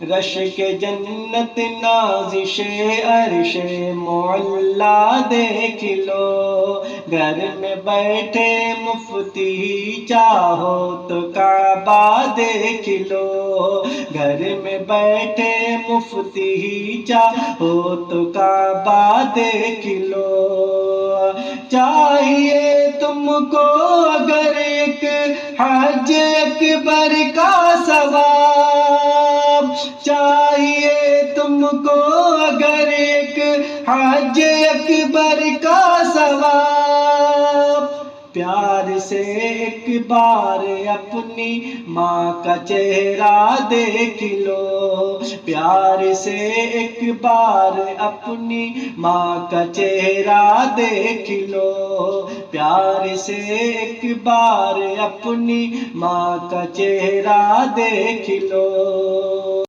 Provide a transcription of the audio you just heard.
Rush के जन्नत नाज़िशे अर्शे मौला देख लो। घर में बैठे मुफ्ती चाहो तो काबा देख लो। घर में बैठे मुफ्ती चाहो तो काबा देख लो। चाहिए तुमको अगर एक हज अकबर का सवाब, चाहिए तुमको अगर एक हज अकबर का सवाब, प्यार से एक बार अपनी माँ का चेहरा देख लो। प्यार से एक बार अपनी माँ का चेहरा देख लो। प्यार से एक बार अपनी माँ का चेहरा देख लो।